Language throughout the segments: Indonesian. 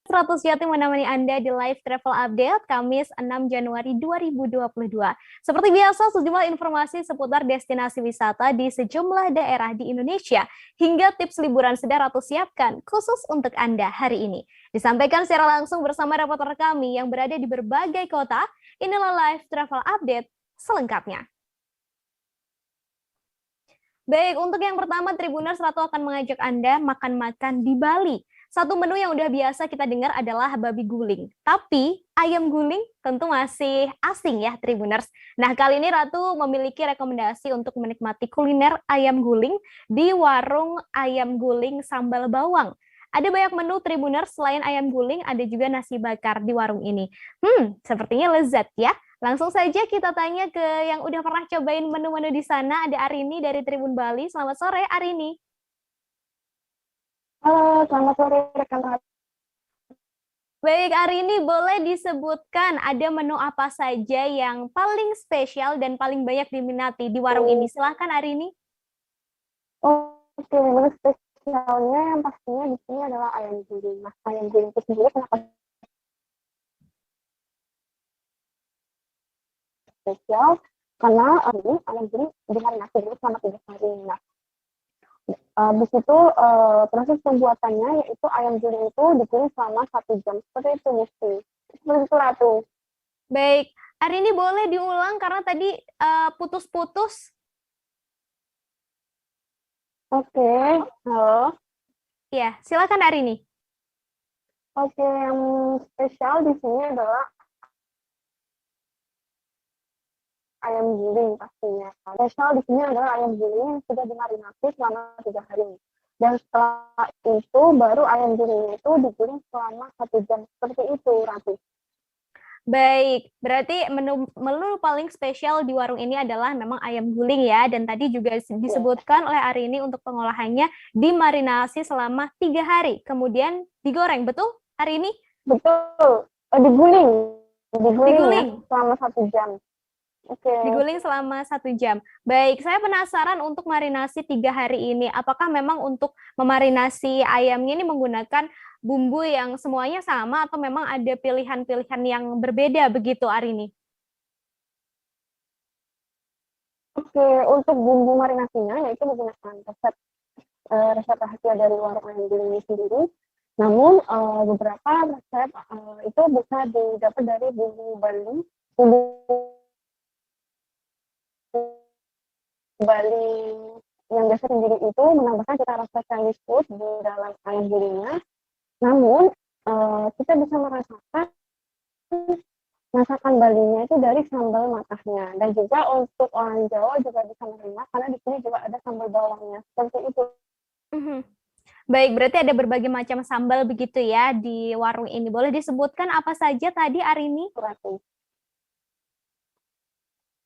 100 Jati menemani Anda di live travel update Kamis 6 Januari 2022. Seperti biasa, sejumlah informasi seputar destinasi wisata di sejumlah daerah di Indonesia hingga tips liburan sedang Ratu siapkan khusus untuk Anda hari ini. Disampaikan secara langsung bersama reporter kami yang berada di berbagai kota. Inilah live travel update selengkapnya. Baik, untuk yang pertama Tribuners Ratu akan mengajak Anda makan-makan di Bali. Satu menu yang udah biasa kita dengar adalah babi guling. Tapi ayam guling tentu masih asing ya Tribuners. Nah, kali ini Ratu memiliki rekomendasi untuk menikmati kuliner ayam guling di warung ayam guling sambal bawang. Ada banyak menu Tribuners, selain ayam guling ada juga nasi bakar di warung ini. Sepertinya lezat ya. Langsung saja kita tanya ke yang udah pernah cobain menu-menu di sana. Ada Arini dari Tribun Bali. Selamat sore, Arini. Halo, selamat sore rekan-rekan. Baik, Arini, boleh disebutkan ada menu apa saja yang paling spesial dan paling banyak diminati di warung ini? Silahkan, Arini. Oke, menu spesialnya yang pastinya di sini adalah ayam guling. Nah, ayam guling itu sendiri kenapa spesial? Karena ini ayam guling dimarinasi dulu selama 3 hari. Nah, habis itu proses pembuatannya yaitu ayam guling itu diguling selama 1 jam. Seperti itu, Musti. Seperti itu, Ratu. Baik, Arini boleh diulang karena tadi putus-putus. Oke, halo. Ya, silakan Arini. Oke, yang spesial di sini adalah ayam guling pastinya. Spesial di sini adalah ayam guling yang sudah dimarinasi selama 3 hari. Dan setelah itu baru ayam guling itu diguling selama 1 jam. Seperti itu, Ratu. Baik, berarti menu paling spesial di warung ini adalah memang ayam guling ya, dan tadi juga Ya. disebutkan oleh Arini untuk pengolahannya dimarinasi selama 3 hari, kemudian digoreng, betul Arini? Betul. Diguling. Diguling ya Diguling. selama 1 jam. Oke. Diguling selama 1 jam. Baik, saya penasaran untuk marinasi 3 hari ini. Apakah memang untuk memarinasi ayamnya ini menggunakan bumbu yang semuanya sama atau memang ada pilihan-pilihan yang berbeda begitu, Arini? Oke, untuk bumbu marinasinya yaitu menggunakan resep rahasia dari warung ayam guling ini sendiri. Namun beberapa resep itu bisa didapat dari bumbu Bali, bumbu Bali yang biasa sendiri itu menambahkan cita rasa Chinese food di dalam ayam gulingnya. Namun kita bisa merasakan masakan Balinya itu dari sambal matahnya. Dan juga untuk orang Jawa juga bisa menerima karena di sini juga ada sambal bawangnya. Seperti itu. Mhm. Baik, berarti ada berbagai macam sambal begitu ya di warung ini. Boleh disebutkan apa saja tadi, Arini? Ratu.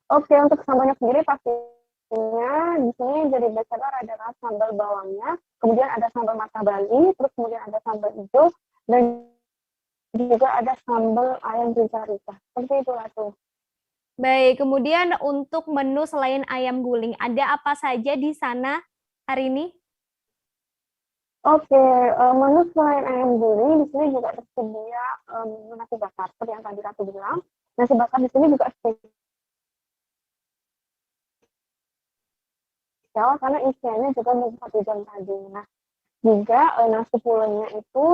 Oke, untuk sambalnya sendiri pastinya di sini jadi bestseller adalah sambal bawangnya, kemudian ada sambal mata Bali, terus kemudian ada sambal hijau, dan juga ada sambal ayam rica-rica. Seperti itu, Ratu. Baik, kemudian untuk menu selain ayam guling, ada apa saja di sana, Arini? Oke, menu selain ayam guling di sini juga tersedia nasi bakar seperti yang tadi Ratu bilang. Nasi bakar di sini juga spesial karena isiannya juga menjadi 1 jam tadi. Nah, juga nasi pulangnya itu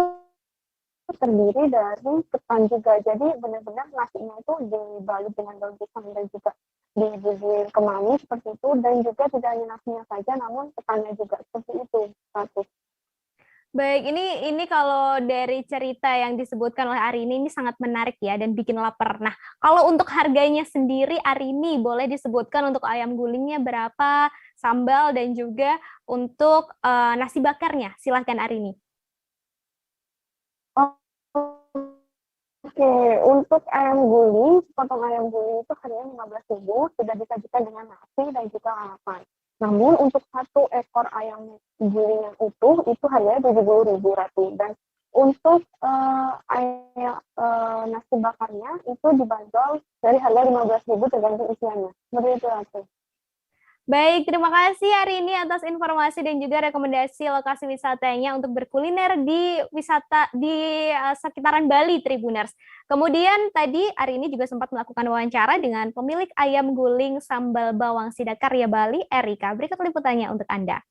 terdiri dari ketan juga. Jadi benar-benar nasinya itu dibalut dengan daun pisang dan juga dibubuhin kemangi seperti itu. Dan juga tidak hanya nasinya saja, namun ketannya juga seperti itu. Satu. Baik, ini kalau dari cerita yang disebutkan oleh Arini ini sangat menarik ya dan bikin lapar. Nah, kalau untuk harganya sendiri, Arini boleh disebutkan untuk ayam gulingnya berapa, sambal dan juga untuk nasi bakarnya. Silahkan Arini. Oke, untuk ayam guling, sepotong ayam guling itu harganya 15.000, sudah disajikan dengan nasi dan juga lalapan. Namun untuk 1 ekor ayam guling yang utuh itu harganya 70.000, Ratu. Dan untuk nasi bakarnya itu dibanderol dari harga 15.000 tergantung isiannya. Seperti itu, Ratu. Baik, terima kasih hari ini atas informasi dan juga rekomendasi lokasi wisatanya untuk berkuliner di wisata di sekitaran Bali, Tribuners. Kemudian tadi hari ini juga sempat melakukan wawancara dengan pemilik ayam guling sambal bawang sidat karya Bali, Erika. Berikut liputannya untuk Anda.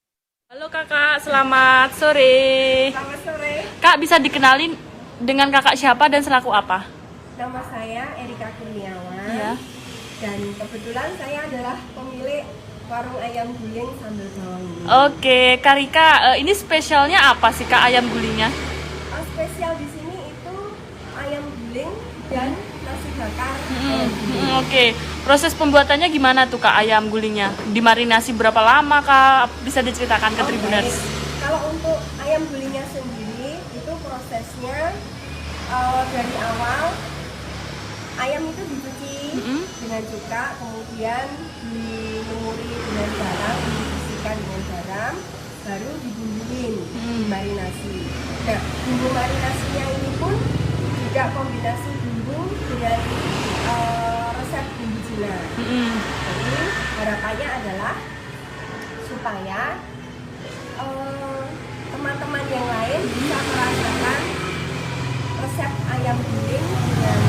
Halo kakak, selamat sore. Selamat sore, Kak, bisa dikenalin dengan kakak siapa dan selaku apa? nama saya Erika Kurniawan Ya. dan kebetulan saya adalah pemilik warung ayam guling sambal bawang ini. Oke, Kak Rika, ini spesialnya apa sih Kak ayam gulingnya? Spesial di sini itu ayam guling dan nasi bakar ayam guling. Oke, proses pembuatannya gimana tuh Kak ayam gulingnya? Dimarinasi berapa lama Kak? Bisa diceritakan ke Tribuners? Kalau untuk ayam gulingnya sendiri itu prosesnya dari awal ayam itu dicuci dengan cuka, kemudian dilumuri dengan garam, dibersihkan dengan garam, baru dibumbuin, dimarinasi. Nah, bumbu marinasinya ini pun juga kombinasi bumbu dengan resep bumbu Cina. Jadi harapannya adalah supaya teman-teman yang lain bisa merasakan resep ayam guling dengan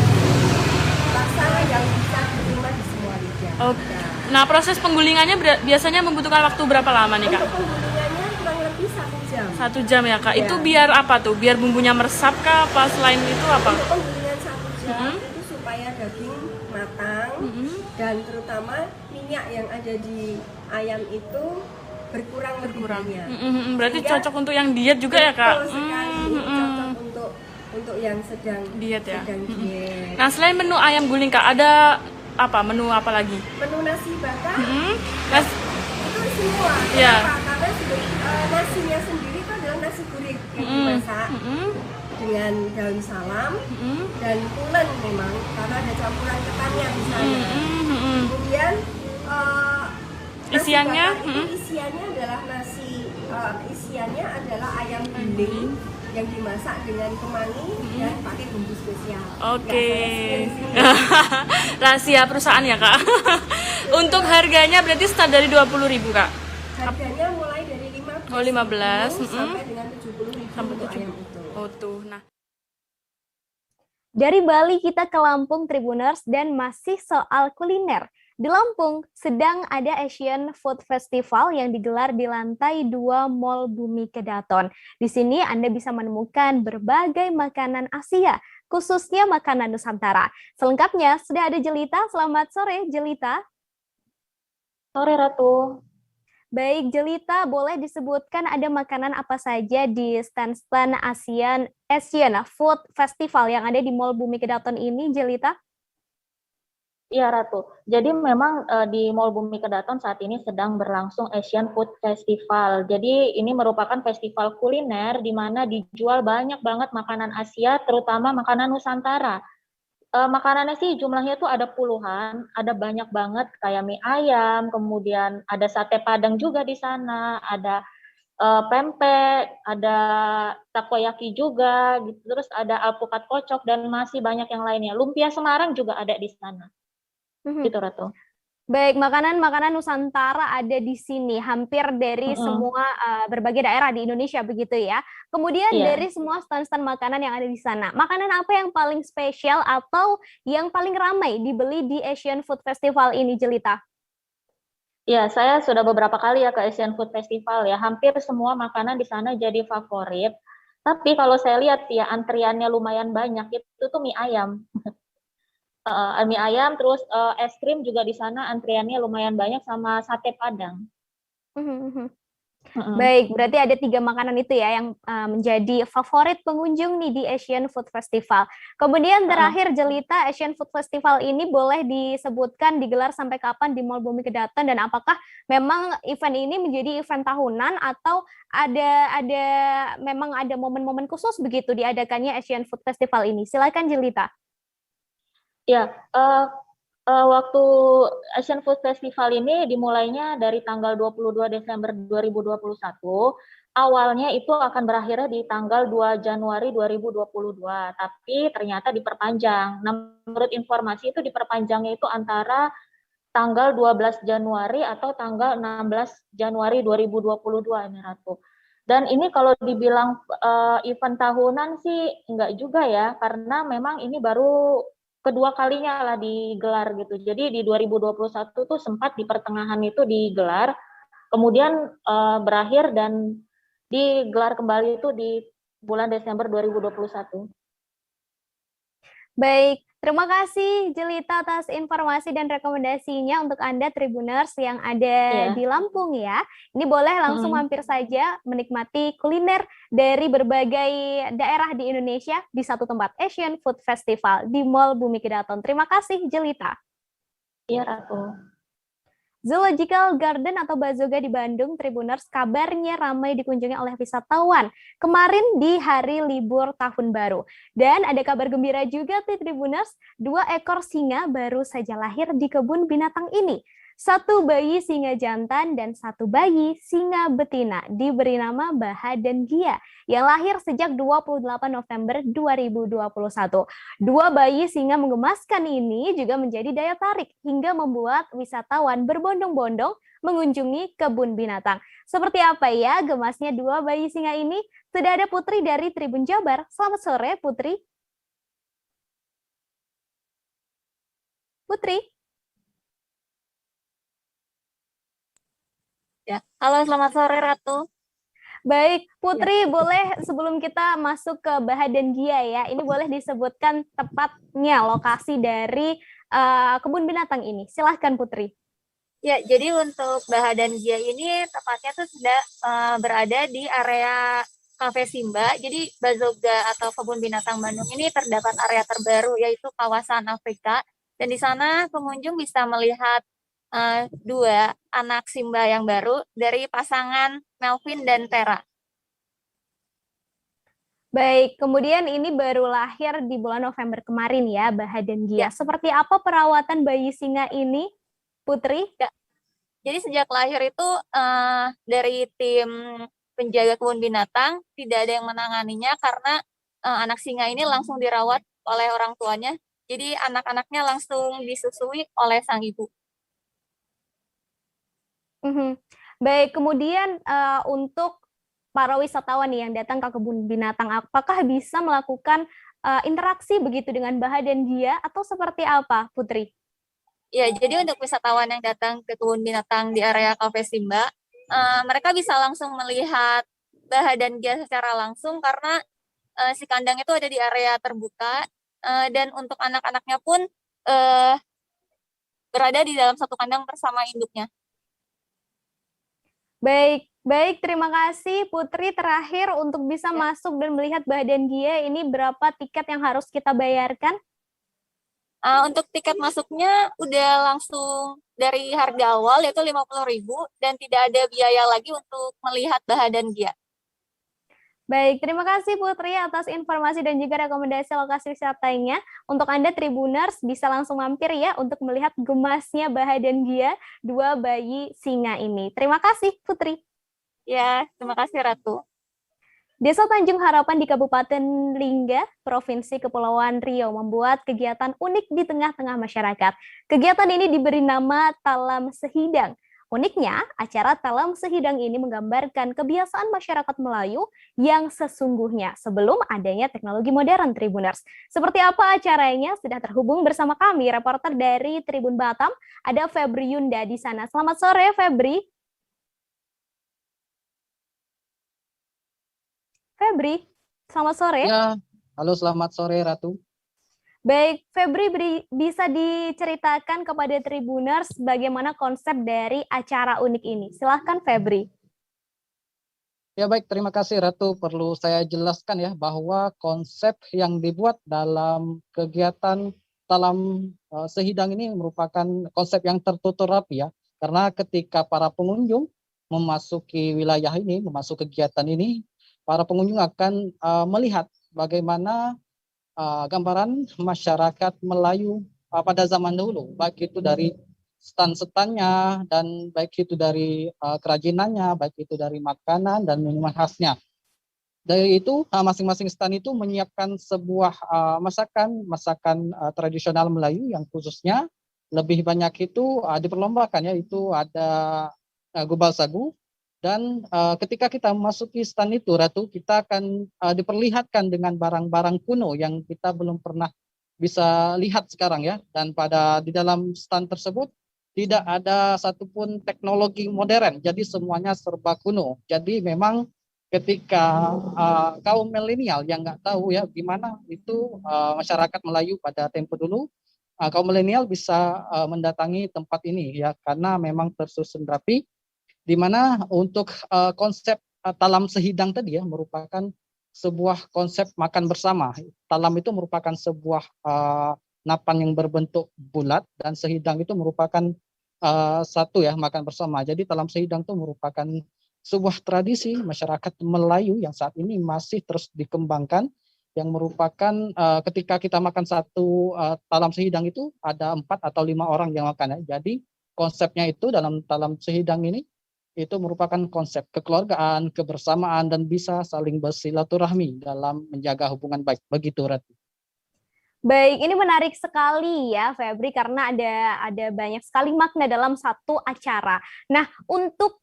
rasa yang bisa diterima di semua lidah. Oke. Nah, proses penggulingannya biasanya membutuhkan waktu berapa lama nih Kak? Untuk penggulingannya kurang lebih 1 jam. 1 jam ya Kak? Ya. Itu biar apa tuh? Biar bumbunya meresap kah? Apa selain itu apa? Untuk penggulingan 1 jam itu supaya daging matang dan terutama minyak yang ada di ayam itu berkurang lebih banyak. Berarti Sehingga- cocok untuk yang diet juga ya Kak? Betul sekali. Cocok untuk yang sedang Diet ya? sedang diet. Nah, selain menu ayam guling Kak, ada apa? Menu apa lagi? Menu nasi bakar Nas- itu semua. Ya. Kenapa? Karena nasinya sendiri itu adalah nasi gurih yang dimasak dengan daun salam dan pulen memang karena ada campuran ketannya di sana. Kemudian nasi Isiannya? bakar itu isiannya adalah isiannya adalah ayam guling yang dimasak dengan kemangi dan pakai bumbu spesial. Oke. Nggak saya spill di sini. Rahasia perusahaan ya Kak. Untuk harganya berarti start dari 20.000 Kak. Harganya mulai dari 15.000 Oh, 15, sampai dengan 70.000 Sampai untuk 70. ayam itu. Oh tuh. Nah, Dari Bali kita ke Lampung, Tribuners, dan masih soal kuliner. Di Lampung sedang ada Asian Food Festival yang digelar di lantai 2 Mall Bumi Kedaton. Di sini Anda bisa menemukan berbagai makanan Asia, khususnya makanan Nusantara. Selengkapnya sudah ada Jelita. Selamat sore, Jelita. Sore Ratu. Baik, Jelita, boleh disebutkan ada makanan apa saja di stand-stand Asian Food Festival yang ada di Mall Bumi Kedaton ini, Jelita? Iya Ratu. Jadi memang di Mall Bumi Kedaton saat ini sedang berlangsung Asian Food Festival. Jadi ini merupakan festival kuliner di mana dijual banyak banget makanan Asia, terutama makanan Nusantara. Makanannya sih jumlahnya tuh ada puluhan, ada banyak banget kayak mie ayam, kemudian ada sate padang juga di sana, ada pempek, ada takoyaki juga, gitu. Terus ada alpukat kocok dan masih banyak yang lainnya. Lumpia Semarang juga ada di sana. Gitu Ratu. Baik, makanan-makanan Nusantara ada di sini, hampir dari semua berbagai daerah di Indonesia begitu ya. Kemudian Iya. dari semua stand-stand makanan yang ada di sana, makanan apa yang paling spesial atau yang paling ramai dibeli di Asian Food Festival ini, Jelita? Ya, saya sudah beberapa kali ya ke Asian Food Festival ya. Hampir semua makanan di sana jadi favorit. Tapi kalau saya lihat ya antriannya lumayan banyak, itu tuh mie ayam. Mie ayam, terus es krim juga di sana antriannya lumayan banyak sama sate padang. Baik, berarti ada 3 makanan itu ya yang menjadi favorit pengunjung nih di Asian Food Festival. Kemudian terakhir, Jelita, Asian Food Festival ini boleh disebutkan digelar sampai kapan di Mall Bumi Kedaton dan apakah memang event ini menjadi event tahunan atau memang ada momen-momen khusus begitu diadakannya Asian Food Festival ini? Silakan, Jelita. Ya, waktu Asian Food Festival ini dimulainya dari tanggal 22 Desember 2021. Awalnya itu akan berakhirnya di tanggal 2 Januari 2022, tapi ternyata diperpanjang. Nah, menurut informasi itu diperpanjangnya itu antara tanggal 12 Januari atau tanggal 16 Januari 2022 ini Ratu. Dan ini kalau dibilang event tahunan sih enggak juga ya, karena memang ini baru kedua kalinya lah digelar gitu. Jadi di 2021 tuh sempat di pertengahan itu digelar, kemudian berakhir dan digelar kembali itu di bulan Desember 2021. Baik, terima kasih Jelita atas informasi dan rekomendasinya untuk Anda Tribuners yang ada di Lampung ya. Ini boleh langsung mampir saja menikmati kuliner dari berbagai daerah di Indonesia di satu tempat, Asian Food Festival di Mall Bumi Kedaton. Terima kasih Jelita. Iya Ratu. Zoological Garden atau Bazoga di Bandung, Tribuners, kabarnya ramai dikunjungi oleh wisatawan kemarin di hari libur tahun baru. Dan ada kabar gembira juga Tribuners, 2 ekor singa baru saja lahir di kebun binatang ini. 1 bayi singa jantan dan 1 bayi singa betina diberi nama Baha dan Gia yang lahir sejak 28 November 2021. 2 bayi singa menggemaskan ini juga menjadi daya tarik hingga membuat wisatawan berbondong-bondong mengunjungi kebun binatang. Seperti apa ya gemasnya 2 bayi singa ini? Sudah ada Putri dari Tribun Jabar. Selamat sore Putri. Putri. Ya. Halo, selamat sore Ratu. Baik, Putri, boleh sebelum kita masuk ke Baha dan Gia ya, ini boleh disebutkan tepatnya lokasi dari kebun binatang ini. Silahkan Putri. Ya, jadi untuk Baha dan Gia ini tepatnya tuh sudah berada di area Cafe Simba. Jadi Bazoga atau Kebun Binatang Bandung ini terdapat area terbaru yaitu kawasan Afrika. Dan di sana pengunjung bisa melihat 2 anak Simba yang baru dari pasangan Melvin dan Tera. Baik, kemudian ini baru lahir di bulan November kemarin ya, Baha dan Gia. Seperti apa perawatan bayi singa ini, Putri? Ya. Jadi sejak lahir itu dari tim penjaga kebun binatang tidak ada yang menanganinya karena anak singa ini langsung dirawat oleh orang tuanya. Jadi anak-anaknya langsung disusui oleh sang ibu. Baik, kemudian untuk para wisatawan yang datang ke kebun binatang, apakah bisa melakukan interaksi begitu dengan Baha dan Gia atau seperti apa, Putri? Ya, jadi untuk wisatawan yang datang ke kebun binatang di area Cafe Simba, mereka bisa langsung melihat Baha dan Gia secara langsung karena si kandang itu ada di area terbuka dan untuk anak-anaknya pun berada di dalam satu kandang bersama induknya. Baik, terima kasih Putri. Terakhir untuk bisa masuk dan melihat Baha dan Gia, ini berapa tiket yang harus kita bayarkan? Untuk tiket masuknya udah langsung dari harga awal yaitu 50.000 dan tidak ada biaya lagi untuk melihat Baha dan Gia. Baik, terima kasih Putri atas informasi dan juga rekomendasi lokasi wisatanya. Untuk Anda Tribuners bisa langsung mampir ya untuk melihat gemasnya Baha dan Gia, 2 bayi singa ini. Terima kasih Putri. Ya, terima kasih Ratu. Desa Tanjung Harapan di Kabupaten Lingga, Provinsi Kepulauan Riau membuat kegiatan unik di tengah-tengah masyarakat. Kegiatan ini diberi nama Talam Sehidang. Uniknya, acara Talam Sehidang ini menggambarkan kebiasaan masyarakat Melayu yang sesungguhnya sebelum adanya teknologi modern Tribuners. Seperti apa acaranya? Sudah terhubung bersama kami, reporter dari Tribun Batam, ada Febri Yunda di sana. Selamat sore, Febri. Febri, selamat sore. Ya, halo selamat sore Ratu. Baik, Febri bisa diceritakan kepada Tribuners bagaimana konsep dari acara unik ini. Silahkan Febri. Ya baik, terima kasih Ratu. Perlu saya jelaskan ya bahwa konsep yang dibuat dalam kegiatan Talam Sehidang ini merupakan konsep yang tertutup rapi ya. Karena ketika para pengunjung memasuki wilayah ini, memasuki kegiatan ini, para pengunjung akan melihat bagaimana gambaran masyarakat Melayu pada zaman dahulu, baik itu dari stand-standnya dan baik itu dari kerajinannya, baik itu dari makanan dan minuman khasnya. Dari itu masing-masing stand itu menyiapkan sebuah masakan tradisional Melayu yang khususnya lebih banyak itu diperlombakan ya, itu ada Gubal Sagu. Dan ketika kita memasuki stand itu, Ratu, kita akan diperlihatkan dengan barang-barang kuno yang kita belum pernah bisa lihat sekarang ya. Dan di dalam stand tersebut tidak ada satupun teknologi modern, jadi semuanya serba kuno. Jadi memang ketika kaum milenial yang nggak tahu ya gimana itu masyarakat Melayu pada tempo dulu, kaum milenial bisa mendatangi tempat ini ya, karena memang tersusun rapi, di mana untuk konsep talam sehidang tadi ya merupakan sebuah konsep makan bersama. Talam itu merupakan sebuah napan yang berbentuk bulat, dan sehidang itu merupakan satu ya, makan bersama. Jadi talam sehidang itu merupakan sebuah tradisi masyarakat Melayu yang saat ini masih terus dikembangkan, yang merupakan ketika kita makan satu talam sehidang itu ada 4 atau 5 orang yang makan ya. Jadi konsepnya itu dalam talam sehidang ini itu merupakan konsep kekeluargaan, kebersamaan, dan bisa saling bersilaturahmi dalam menjaga hubungan baik. Begitu, Ratu. Baik, ini menarik sekali ya, Febri, karena ada banyak sekali makna dalam satu acara. Nah, untuk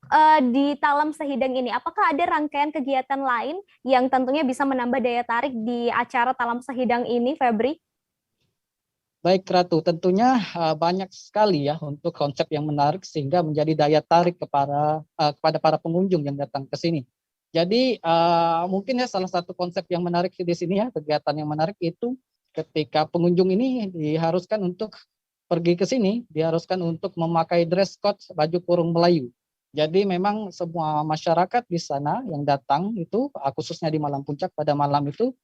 di Talam Sehidang ini, apakah ada rangkaian kegiatan lain yang tentunya bisa menambah daya tarik di acara Talam Sehidang ini, Febri? Baik, Ratu, tentunya banyak sekali ya untuk konsep yang menarik sehingga menjadi daya tarik kepada para pengunjung yang datang ke sini. Jadi mungkin ya salah satu konsep yang menarik di sini ya, kegiatan yang menarik itu ketika pengunjung ini diharuskan untuk pergi ke sini, diharuskan untuk memakai dress code baju kurung Melayu. Jadi memang semua masyarakat di sana yang datang itu, khususnya di Malam Puncak pada malam itu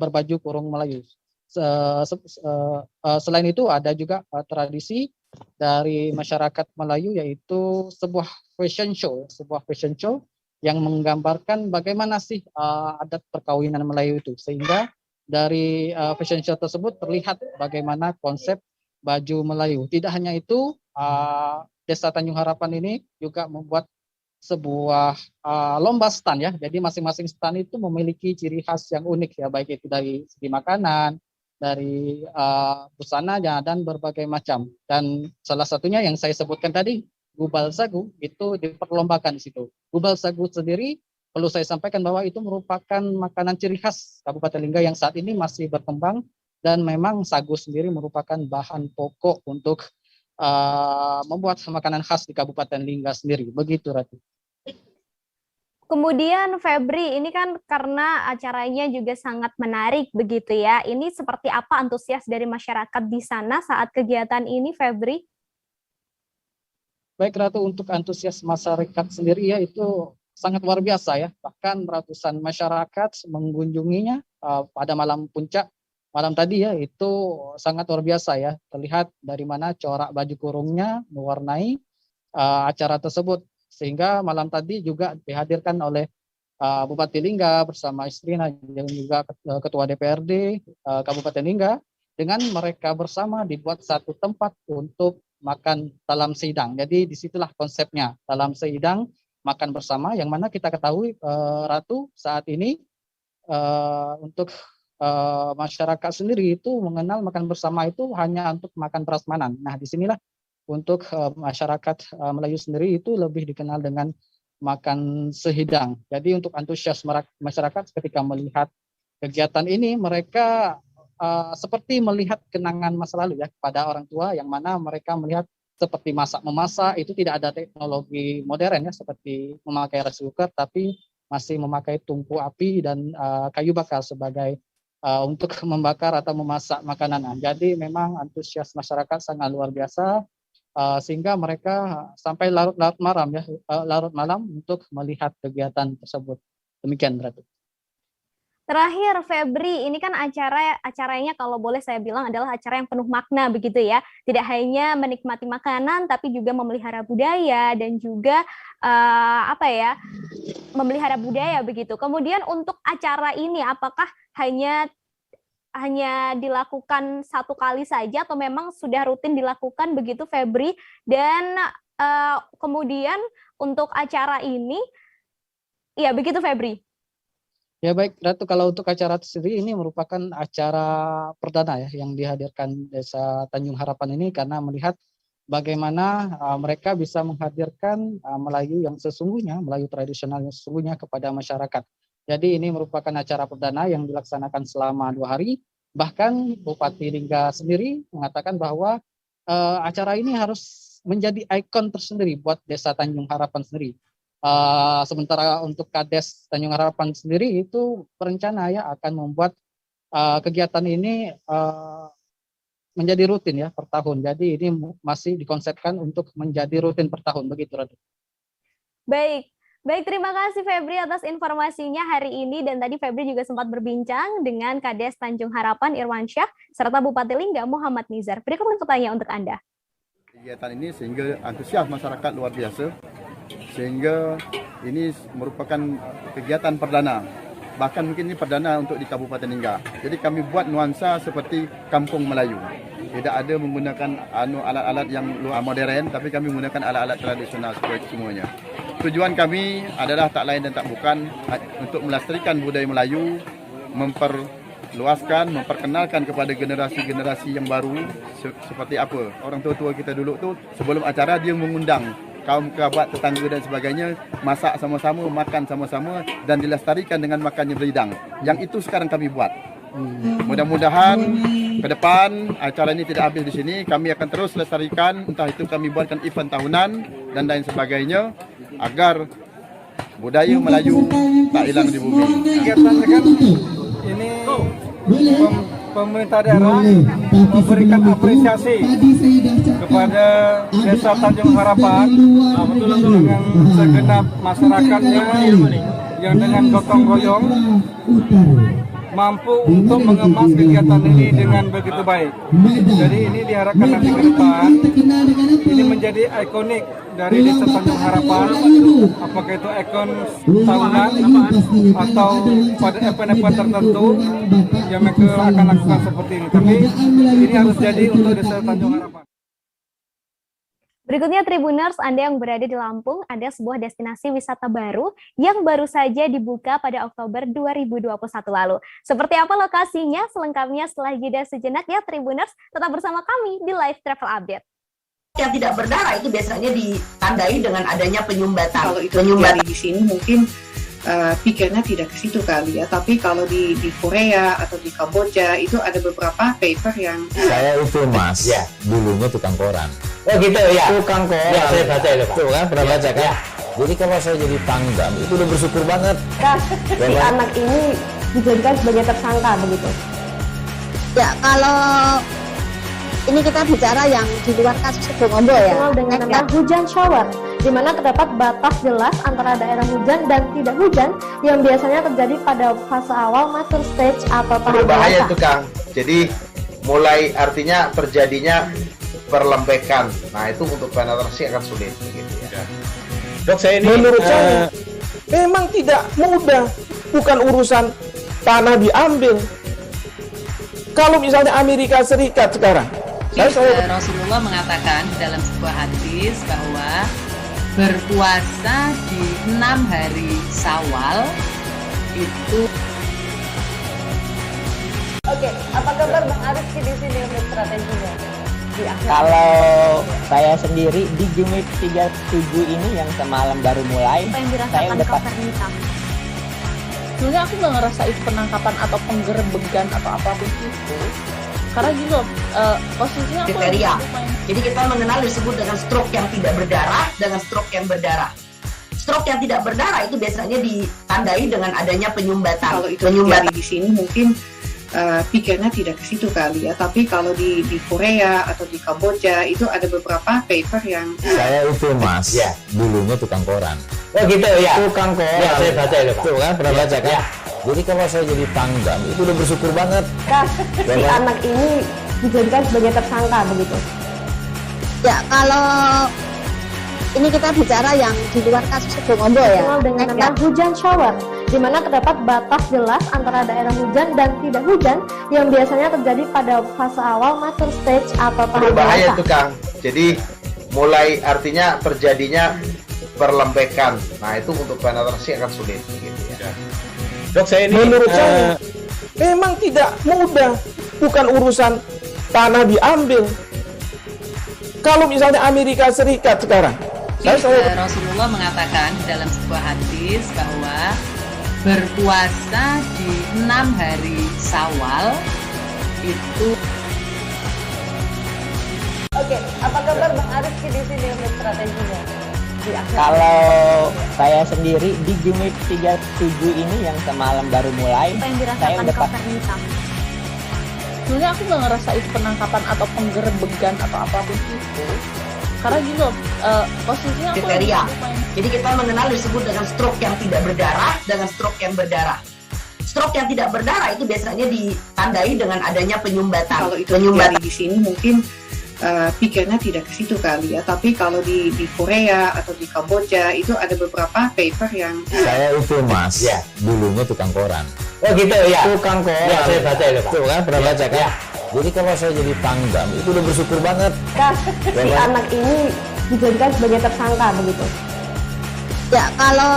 berbaju kurung Melayu. Selain itu ada juga tradisi dari masyarakat Melayu, yaitu sebuah fashion show yang menggambarkan bagaimana sih adat perkawinan Melayu itu, sehingga dari fashion show tersebut terlihat bagaimana konsep baju Melayu. Tidak hanya itu, Desa Tanjung Harapan ini juga membuat sebuah lomba stand ya. Jadi masing-masing stand itu memiliki ciri khas yang unik ya, baik itu dari segi makanan, dari busananya, dan berbagai macam. Dan salah satunya yang saya sebutkan tadi, Gubal Sagu, itu diperlombakan di situ. Gubal Sagu sendiri perlu saya sampaikan bahwa itu merupakan makanan ciri khas Kabupaten Lingga yang saat ini masih berkembang, dan memang sagu sendiri merupakan bahan pokok untuk membuat makanan khas di Kabupaten Lingga sendiri. Begitu, Ratu. Kemudian Febri, ini kan karena acaranya juga sangat menarik begitu ya. Ini seperti apa antusias dari masyarakat di sana saat kegiatan ini, Febri? Baik, Ratu, untuk antusias masyarakat sendiri ya itu sangat luar biasa ya. Bahkan ratusan masyarakat mengunjunginya pada malam puncak malam tadi ya, itu sangat luar biasa ya. Terlihat dari mana corak baju kurungnya mewarnai acara tersebut. Sehingga malam tadi juga dihadirkan oleh Bupati Lingga bersama istrinya dan juga Ketua DPRD Kabupaten Lingga. Dengan mereka bersama dibuat satu tempat untuk makan talam sehidang. Jadi disitulah konsepnya, talam sehidang makan bersama, yang mana kita ketahui Ratu saat ini untuk masyarakat sendiri itu mengenal makan bersama itu hanya untuk makan prasmanan. Nah, disinilah untuk masyarakat Melayu sendiri itu lebih dikenal dengan makan sehidang. Jadi untuk antusias masyarakat ketika melihat kegiatan ini, mereka seperti melihat kenangan masa lalu ya, pada orang tua, yang mana mereka melihat seperti memasak itu tidak ada teknologi modern ya, seperti memakai rice cooker, tapi masih memakai tungku api dan kayu bakar sebagai untuk membakar atau memasak makanan. Jadi memang antusias masyarakat sangat luar biasa, sehingga mereka sampai larut malam untuk melihat kegiatan tersebut. Demikian, Ratu. Terakhir, Febri, ini kan acaranya kalau boleh saya bilang adalah acara yang penuh makna begitu ya. Tidak hanya menikmati makanan, tapi juga memelihara budaya dan juga memelihara budaya begitu. Kemudian untuk acara ini, apakah hanya dilakukan satu kali saja atau memang sudah rutin dilakukan begitu, Febri? Dan kemudian untuk acara ini, ya begitu, Febri. Ya baik, Ratu, kalau untuk acara sendiri ini merupakan acara perdana ya yang dihadirkan Desa Tanjung Harapan ini karena melihat bagaimana mereka bisa menghadirkan Melayu yang sesungguhnya, Melayu tradisional yang sesungguhnya kepada masyarakat. Jadi ini merupakan acara perdana yang dilaksanakan selama 2 hari. Bahkan Bupati Lingga sendiri mengatakan bahwa acara ini harus menjadi ikon tersendiri buat Desa Tanjung Harapan sendiri. Sementara untuk Kades Tanjung Harapan sendiri itu berencana ya akan membuat kegiatan ini menjadi rutin ya per tahun. Jadi ini masih dikonsepkan untuk menjadi rutin per tahun begitu, Ratu. Baik, terima kasih Febri atas informasinya hari ini dan tadi Febri juga sempat berbincang dengan Kades Tanjung Harapan Irwansyah serta Bupati Lingga Muhammad Nizar. Berikut pertanyaan untuk Anda. Kegiatan ini sehingga antusias masyarakat luar biasa, sehingga ini merupakan kegiatan perdana. Bahkan mungkin ini perdana untuk di Kabupaten Lingga. Jadi kami buat nuansa seperti kampung Melayu. Tidak ada menggunakan alat-alat yang modern, tapi kami menggunakan alat-alat tradisional semuanya. Tujuan kami adalah tak lain dan tak bukan untuk melestarikan budaya Melayu, memperluaskan, memperkenalkan kepada generasi-generasi yang baru seperti apa. Orang tua-tua kita dulu tu sebelum acara dia mengundang kaum kerabat, tetangga dan sebagainya, masak sama-sama, makan sama-sama dan dilestarikan dengan makannya berhidang. Yang itu sekarang kami buat. Mudah-mudahan ke depan acara ini tidak habis di sini, kami akan terus lestarikan, entah itu kami buatkan event tahunan dan lain sebagainya agar budaya Melayu tak hilang di bumi. Kegiatannya kan ini pemerintah daerah memberikan apresiasi kepada Desa Tanjung Harapan dengan segenap masyarakatnya yang dengan gotong royong mampu untuk mengemas kegiatan ini dengan begitu baik. Jadi ini diharapkan nanti ke depan ini menjadi ikonik dari Desa Tanjung Harapan, apakah itu ikon tahunan atau pada event-event tertentu yang mereka akan lakukan seperti ini. Tapi ini harus jadi untuk Desa Tanjung Harapan. Berikutnya Tribuners, Anda yang berada di Lampung, ada sebuah destinasi wisata baru yang baru saja dibuka pada Oktober 2021 lalu. Seperti apa lokasinya? Selengkapnya setelah jeda sejenak ya Tribuners, tetap bersama kami di Live Travel Update. Yang tidak berdarah itu biasanya ditandai dengan adanya penyumbatan. Kalau itu terjadi di sini mungkin pikirnya tidak ke situ kali ya, tapi kalau di Korea atau di Kamboja itu ada beberapa paper yang saya itu Mas, ya, dulunya tukang koran. Oh gitu ya. Tukang koran. Ya, saya baca itu Pak. Tuh kan pernah baca kan? Ya. Jadi kalau saya jadi tanggam itu udah bersyukur banget. Kak, si anak ini dijadikan sebagai tersangka begitu. Ya, kalau ini kita bicara yang di luar kasus Kebun Ombo ya. Dengan nama hujan shower, di mana terdapat batas jelas antara daerah hujan dan tidak hujan yang biasanya terjadi pada fase awal mature stage atau tahap berbahaya dewasa. itu Kang. Jadi mulai artinya terjadinya perlembekan. Nah itu untuk penetrasi akan sulit. Gitu ya. Dok, saya ini menurut saya memang tidak mudah. Bukan urusan tanah diambil. Kalau misalnya Amerika Serikat sekarang, Rasulullah mengatakan dalam sebuah hadis bahwa berpuasa di 6 hari Syawal itu. Oke, apa kabar Bang Arif di sini untuk strateginya? Kalau saya sendiri di Jumit 37 ini yang semalam baru mulai, saya udah pas. Sebenarnya aku nggak ngerasain penangkapan atau penggerbegan atau apapun itu. Karena gitu, posisinya aku kriteria. Jadi kita mengenal disebut dengan stroke yang tidak berdarah dengan stroke yang berdarah. Stroke yang tidak berdarah itu biasanya ditandai dengan adanya penyumbatan. Kalau itu terjadi di sini mungkin pikirnya tidak ke situ kali ya, tapi kalau di Korea atau di Kamboja itu ada beberapa paper yang saya itu Mas, ya, dulunya tukang koran. Oh gitu ya. Tukang koran. Ya, saya baca itu Pak. Tuh kan pernah baca kan? Ya. Jadi kalau saya jadi tanggam itu udah bersyukur banget. Kak, si anak ini dijadikan sebagai tersangka begitu. Ya, kalau ini kita bicara yang di luar kasus Kebun Ombo ya. Dengan nama hujan shower, di mana terdapat batas jelas antara daerah hujan dan tidak hujan yang biasanya terjadi pada fase awal mature stage atau tahap berbahaya dewasa. itu Kang. Jadi mulai artinya terjadinya perlembekan. Nah itu untuk penetrasi akan sulit. Gitu ya. Dok, saya ini menurut saya memang tidak mudah, bukan urusan tanah diambil. Kalau misalnya Amerika Serikat sekarang, Rasulullah mengatakan dalam sebuah hadis bahwa berpuasa di 6 hari Syawal itu. Oke, apa kabar Bang Arif di sini untuk strateginya? Kalau saya sendiri di Jumit 37 ini yang semalam baru mulai, Apa yang saya dirasakan udah Kak Nita? Sebenarnya aku nggak ngerasain penangkapan atau penggerebegan atau apapun itu, karena gini loh, posisinya aku Kriteria. Jadi kita mengenal disebut dengan stroke yang tidak berdarah dengan stroke yang berdarah. Stroke yang tidak berdarah itu biasanya ditandai dengan adanya penyumbatan. Kalau itu terjadi di sini mungkin pikirnya tidak ke situ kali ya, tapi kalau di Korea atau di Kamboja itu ada beberapa paper yang Saya itu Mas, ya, dulunya tukang koran. Oh gitu ya. Tukang koran. Ya, saya baca itu, Pak. Tuh kan, pernah baca kan? Jadi kalau saya jadi pangdam, itu udah bersyukur banget. Kak, si anak ini dijadikan sebagai tersangka begitu. Ya, kalau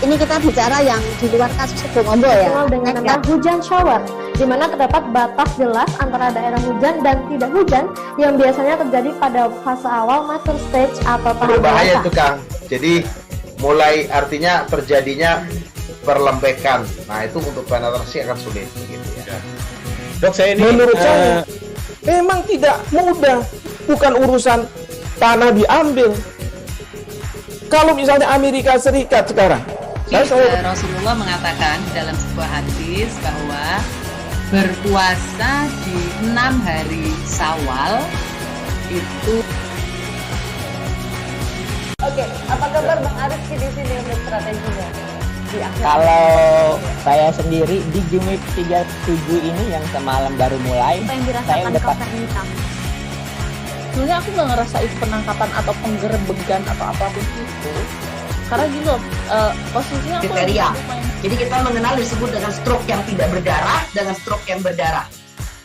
ini kita bicara yang di luar kasus Sebongombo ya. Dikenal dengan nama hujan shower, di mana terdapat batas jelas antara daerah hujan dan tidak hujan yang biasanya terjadi pada fase awal mature stage atau tahap Berbahaya dewasa. itu Kang. Jadi mulai artinya terjadinya perlembekan. Nah itu untuk penetrasi akan sulit. Gitu ya. Dok, saya ini menurut saya memang tidak mudah, bukan urusan tanah diambil. Kalau misalnya Amerika Serikat sekarang, Rasulullah mengatakan dalam sebuah hadis bahwa berpuasa di 6 hari Syawal itu. Oke, apa kabar Bang Arif di sini untuk strateginya? Kalau saya sendiri di Jumit 37 ini yang semalam baru mulai, Apa yang saya dirasakan udah Kak Nita? Sebenarnya aku nggak ngerasain penangkapan atau penggerebegan atau apapun itu, karena gini loh, posisinya aku Kriteria. main. Jadi kita mengenal disebut dengan stroke yang tidak berdarah dengan stroke yang berdarah.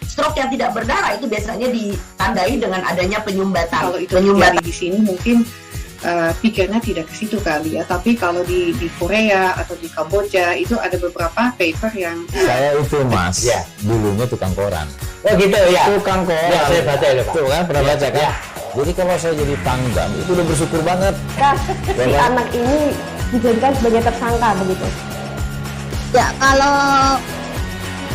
Stroke yang tidak berdarah itu biasanya ditandai dengan adanya penyumbatan. kalau itu terjadi di sini mungkin pikirnya tidak ke situ kali ya, tapi kalau di Korea atau di Kamboja itu ada beberapa paper yang Saya itu Mas, ya, dulunya tukang koran. Oh gitu ya. Tukang koran. Ya, saya baca itu, Pak. Tuh kan, pernah baca kan? Jadi kalau saya jadi pangdam, itu udah bersyukur banget. Kak, si anak ini dijadikan sebagai tersangka begitu. Ya, kalau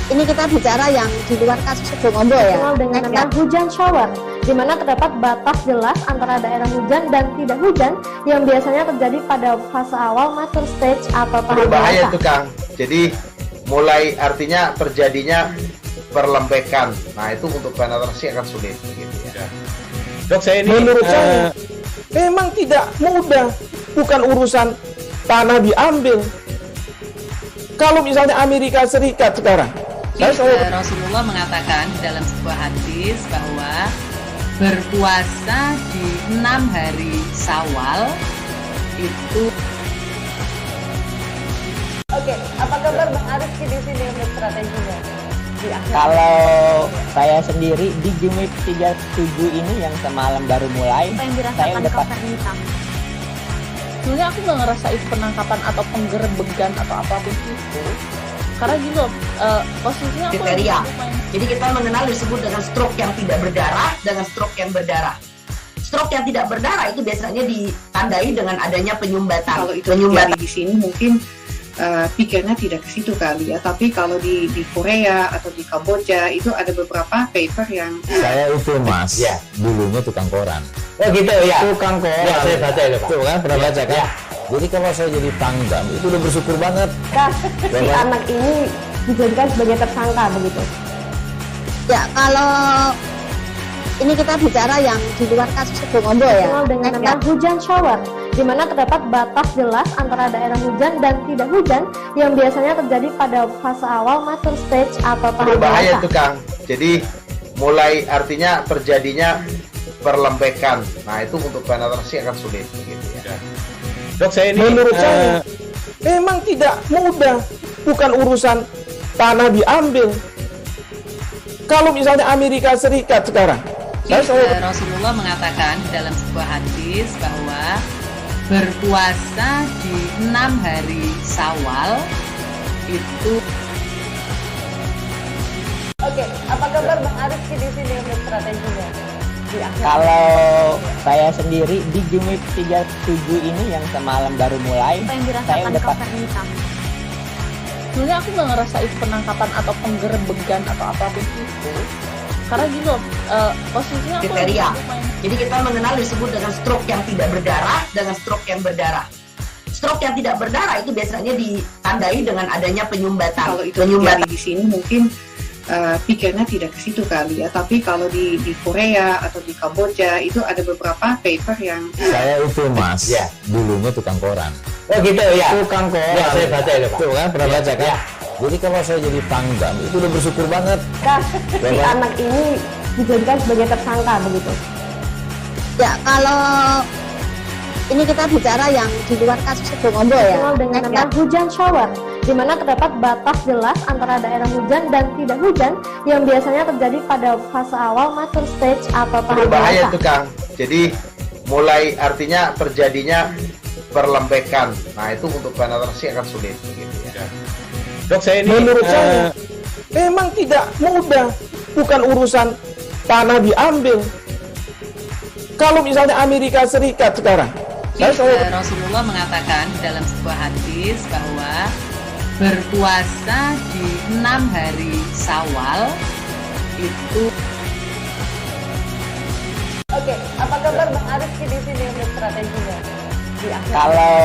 ini kita bicara yang di luar kasus Sebongombo ya. Dikenal dengan nama hujan shower, di mana terdapat batas jelas antara daerah hujan dan tidak hujan yang biasanya terjadi pada fase awal mature stage atau tahap Berbahaya dewasa. itu Kang. Jadi mulai artinya terjadinya perlembekan. Nah itu untuk penetrasi akan sulit. Gitu ya. Dok, saya ini menurut saya memang tidak mudah, bukan urusan tanah diambil. Kalau misalnya Amerika Serikat sekarang, Rasulullah mengatakan dalam sebuah hadis bahwa berpuasa di 6 hari Syawal itu. Oke, apa kabar Bang Arif di sini untuk strateginya? Kalau saya sendiri di Jumit 37 ini yang semalam baru mulai, Apa yang saya dirasakan udah Kak Nita? Sebenarnya aku nggak ngerasain penangkapan atau penggerebegan atau apapun itu, karena gini loh, posisinya aku Kriteria. main. Jadi kita mengenal disebut dengan stroke yang tidak berdarah dengan stroke yang berdarah. Stroke yang tidak berdarah itu biasanya ditandai dengan adanya penyumbatan. kalau itu terjadi di sini mungkin pikirnya tidak ke situ kali ya, tapi kalau di Korea atau di Kamboja itu ada beberapa paper yang Saya itu Mas, ya, dulunya tukang koran. Oh gitu ya. Tukang koran. Ya, saya baca itu, Pak. Tuh kan, pernah baca kan? Jadi kalau saya jadi pangdam, itu udah bersyukur banget. Kak, si anak ini dijadikan sebagai tersangka begitu. Ya, kalau ini kita bicara yang di luar kasus Sebongombo ya. Dikenal dengan nama hujan shower, di mana terdapat batas jelas antara daerah hujan dan tidak hujan yang biasanya terjadi pada fase awal mature stage atau tahap Berbahaya dewasa. itu Kang. Jadi mulai artinya terjadinya perlembekan. Nah itu untuk penetrasi akan sulit. Gitu ya. Dok, saya ini menurut saya memang tidak mudah, bukan urusan tanah diambil. Kalau misalnya Amerika Serikat sekarang, Rasulullah mengatakan dalam sebuah hadis bahwa berpuasa di 6 hari Syawal itu. Oke, apa kabar Bang Ariski di sini untuk strateginya? Di akhir. Kalau saya sendiri di Jumit 37 ini yang semalam baru mulai, Apa yang saya dirasakan udah Kak Fernita? Sebenarnya aku nggak ngerasain penangkapan atau penggerebegan atau apapun itu. Karena gini loh, posisinya aku Kriteria. lagi main. Jadi kita mengenal disebut dengan stroke yang tidak berdarah dengan stroke yang berdarah. Stroke yang tidak berdarah itu biasanya ditandai dengan adanya penyumbatan. Kalau itu terjadi di sini mungkin pikirnya tidak ke situ kali ya, tapi kalau di Korea atau di Kamboja itu ada beberapa paper yang Saya itu Mas, dulunya tukang koran. Oh gitu ya. Tukang koran. Ya, saya baca itu, Pak. Tuh kan, pernah baca kan? Jadi kalau saya jadi pangdam, itu udah bersyukur banget. Kak, si anak ini dijadikan sebagai tersangka begitu. Ya, kalau ini kita bicara yang di luar kasus Sebongombo ya. Dikenal dengan nama hujan shower, di mana terdapat batas jelas antara daerah hujan dan tidak hujan yang biasanya terjadi pada fase awal mature stage atau tahap Berbahaya dewasa. itu Kang. Jadi mulai artinya terjadinya perlembekan. Nah itu untuk penetrasi akan sulit gitu ya. Dok, saya ini menurut saya memang tidak mudah, bukan urusan tanah diambil. Kalau misalnya Amerika Serikat sekarang, Rasulullah mengatakan dalam sebuah hadis bahwa berpuasa di 6 hari Syawal itu. Oke, apa kabar Bang Ariski di sini untuk strateginya? Di akhir. Kalau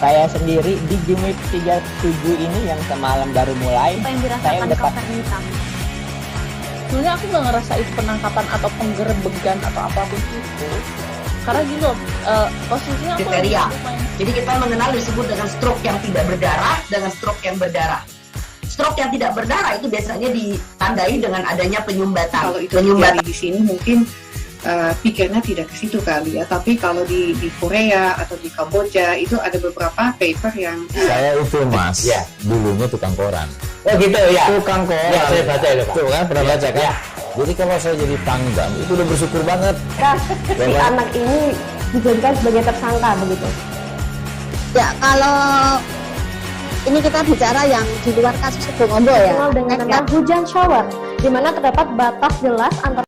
saya sendiri di Jumit 37 ini yang semalam baru mulai, Apa yang saya dirasakan udah Kak Fernita? Sebenarnya aku nggak ngerasain penangkapan atau penggerebegan atau apapun itu. Karena gini loh, posisinya aku lagi Kriteria. main. Jadi kita mengenal disebut dengan stroke yang tidak berdarah dengan stroke yang berdarah. Stroke yang tidak berdarah itu biasanya ditandai dengan adanya penyumbatan. kalau itu terjadi di sini mungkin pikirnya tidak ke situ kali ya, tapi kalau di Korea atau di Kamboja itu ada beberapa paper yang Saya itu Mas, dulunya tukang koran. Oh gitu ya. Tukang koran. Ya, saya baca itu, Pak. Tuh kan, pernah baca kan? Jadi kalau saya jadi pangdam, itu udah bersyukur banget. Kak, si anak ini dijadikan sebagai tersangka begitu. Ya, kalau ini kita bicara yang di luar kasus Sebongombo ya. Dikenal dengan nama hujan shower, di mana terdapat batas jelas antara.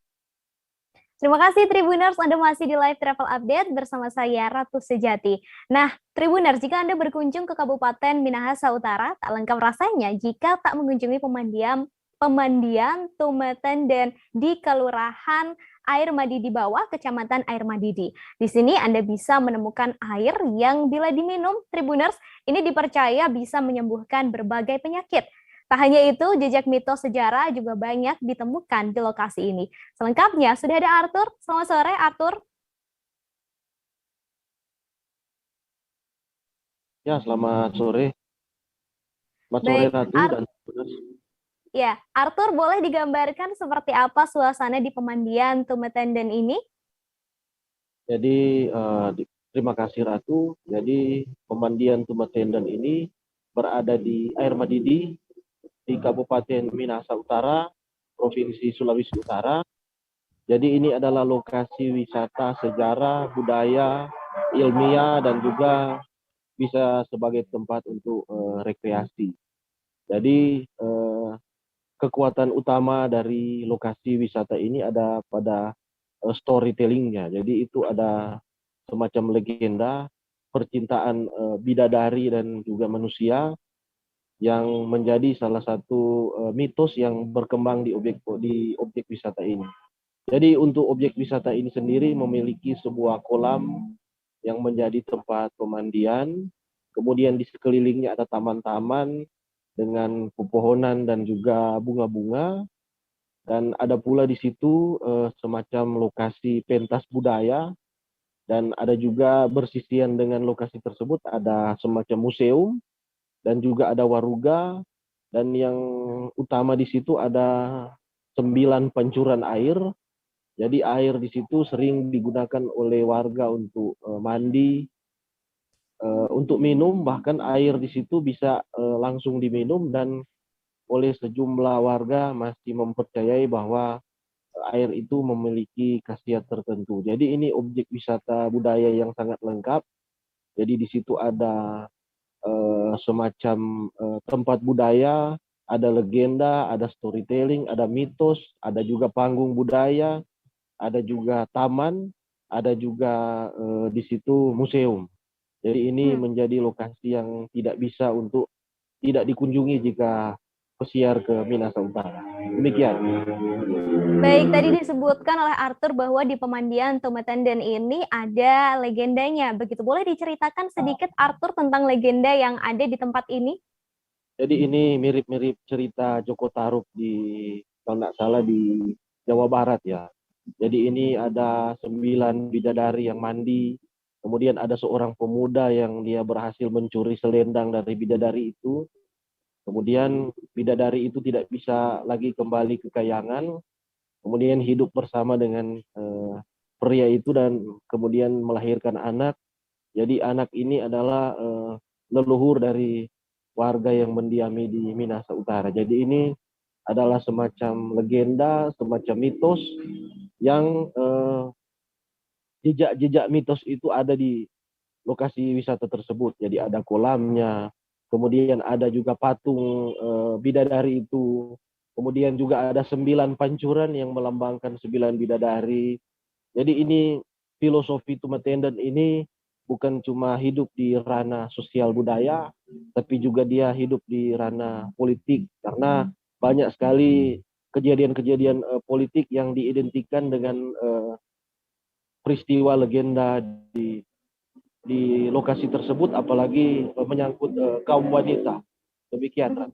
Terima kasih Tribuners, Anda masih di Live Travel Update bersama saya Ratu Sejati. Nah, Tribuners, jika Anda berkunjung ke Kabupaten Minahasa Utara, tak lengkap rasanya jika tak mengunjungi pemandian Tumetenden di Kelurahan Air Madidi Bawah, Kecamatan Air Madidi. Di sini Anda bisa menemukan air yang bila diminum, Tribuners, ini dipercaya bisa menyembuhkan berbagai penyakit. Tak hanya itu, jejak mitos sejarah juga banyak ditemukan di lokasi ini. Selengkapnya, sudah ada Arthur. Selamat sore, Arthur. Ya, selamat sore. Selamat sore Baik, Ratu dan Tribuners. Ya, Arthur, boleh digambarkan seperti apa suasana di pemandian Tumetenden ini? Jadi terima kasih Ratu. Jadi pemandian Tumetenden ini berada di Air Madidi di Kabupaten Minahasa Utara, Provinsi Sulawesi Utara. Jadi ini adalah lokasi wisata sejarah, budaya, ilmiah, dan juga bisa sebagai tempat untuk rekreasi. Jadi kekuatan utama dari lokasi wisata ini ada pada storytellingnya. Jadi itu ada semacam legenda percintaan bidadari dan juga manusia yang menjadi salah satu mitos yang berkembang di objek wisata ini. Jadi untuk objek wisata ini sendiri memiliki sebuah kolam yang menjadi tempat pemandian, kemudian di sekelilingnya ada taman-taman dengan pepohonan dan juga bunga-bunga, dan ada pula di situ semacam lokasi pentas budaya, dan ada juga bersisian dengan lokasi tersebut ada semacam museum, dan juga ada waruga, dan yang utama di situ ada 9 pancuran air. Jadi air di situ sering digunakan oleh warga untuk mandi, untuk minum, bahkan air di situ bisa langsung diminum, dan oleh sejumlah warga masih mempercayai bahwa air itu memiliki khasiat tertentu. Jadi ini objek wisata budaya yang sangat lengkap. Jadi di situ ada semacam tempat budaya, ada legenda, ada storytelling, ada mitos, ada juga panggung budaya, ada juga taman, ada juga di situ museum. Jadi ini menjadi lokasi yang tidak bisa untuk tidak dikunjungi jika pesiar ke Minahasa Utara. Demikian. Baik, tadi disebutkan oleh Arthur bahwa di pemandian Tumatenden ini ada legendanya. Begitu, boleh diceritakan sedikit Arthur tentang legenda yang ada di tempat ini? Jadi ini mirip-mirip cerita Joko Tarub kalau nggak salah di Jawa Barat ya. Jadi ini ada 9 bidadari yang mandi, kemudian ada seorang pemuda yang dia berhasil mencuri selendang dari bidadari itu. Kemudian bidadari itu tidak bisa lagi kembali ke kayangan, kemudian hidup bersama dengan pria itu dan kemudian melahirkan anak. Jadi anak ini adalah leluhur dari warga yang mendiami di Minahasa Utara. Jadi ini adalah semacam legenda, semacam mitos yang jejak-jejak mitos itu ada di lokasi wisata tersebut. Jadi ada kolamnya, kemudian ada juga patung bidadari itu, kemudian juga ada 9 pancuran yang melambangkan 9 bidadari. Jadi ini filosofi Tumatenden ini bukan cuma hidup di ranah sosial budaya, tapi juga dia hidup di ranah politik, karena banyak sekali kejadian-kejadian politik yang diidentikan dengan peristiwa legenda di lokasi tersebut, apalagi menyangkut kaum wanita. Demikian.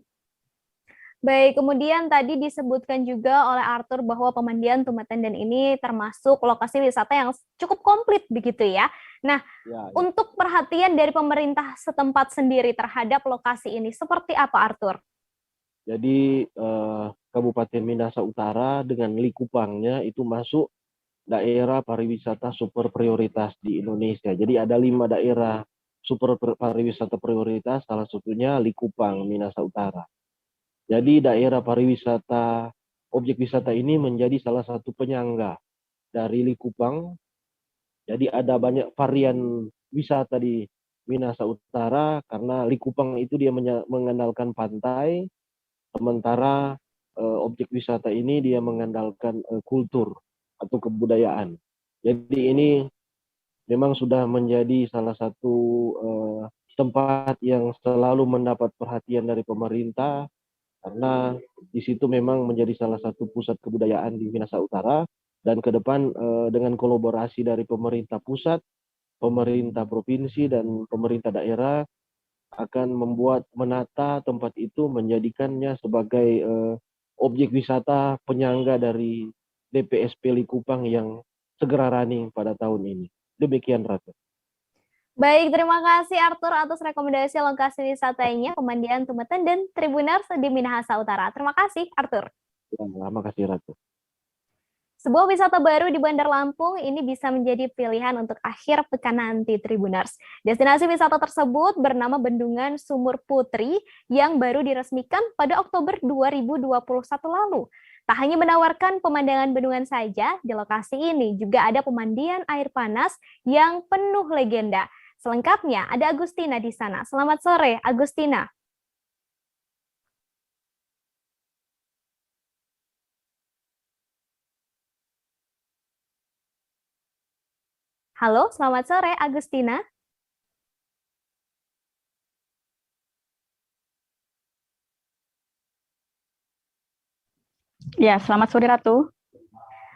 Baik, kemudian tadi disebutkan juga oleh Arthur bahwa pemandian Tumatenden ini termasuk lokasi wisata yang cukup komplit begitu ya. Nah, untuk perhatian dari pemerintah setempat sendiri terhadap lokasi ini seperti apa, Arthur? Jadi Kabupaten Minahasa Utara dengan Likupangnya itu masuk daerah pariwisata super prioritas di Indonesia. Jadi ada 5 daerah super pariwisata prioritas, salah satunya Likupang, Minahasa Utara. Jadi daerah pariwisata, objek wisata ini menjadi salah satu penyangga dari Likupang. Jadi ada banyak varian wisata di Minahasa Utara karena Likupang itu dia mengandalkan pantai, sementara objek wisata ini dia mengandalkan kultur atau kebudayaan. Jadi ini memang sudah menjadi salah satu tempat yang selalu mendapat perhatian dari pemerintah, karena di situ memang menjadi salah satu pusat kebudayaan di Minahasa Utara, dan ke depan dengan kolaborasi dari pemerintah pusat, pemerintah provinsi, dan pemerintah daerah akan menata tempat itu, menjadikannya sebagai objek wisata penyangga dari DPSP Likupang yang segera running pada tahun ini. Demikian, Ratu. Baik, terima kasih Arthur atas rekomendasi lokasi wisatanya pemandian Tumatenden Tribuners di Minahasa Utara. Terima kasih, Arthur. Terima kasih, Ratu. Sebuah wisata baru di Bandar Lampung ini bisa menjadi pilihan untuk akhir pekan nanti, Tribuners. Destinasi wisata tersebut bernama Bendungan Sumur Putri yang baru diresmikan pada Oktober 2021 lalu. Tak hanya menawarkan pemandangan bendungan saja, di lokasi ini juga ada pemandian air panas yang penuh legenda. Selengkapnya ada Agustina di sana. Selamat sore, Agustina. Halo, selamat sore, Agustina. Ya, selamat sore, Ratu.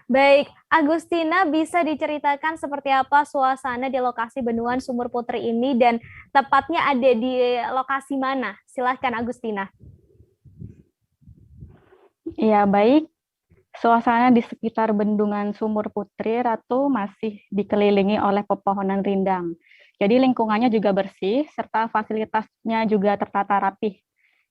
Baik, Agustina, bisa diceritakan seperti apa suasana di lokasi Bendungan Sumur Putri ini dan tepatnya ada di lokasi mana? Silahkan, Agustina. Ya, baik. Suasana di sekitar Bendungan Sumur Putri, Ratu, masih dikelilingi oleh pepohonan rindang. Jadi lingkungannya juga bersih, serta fasilitasnya juga tertata rapih.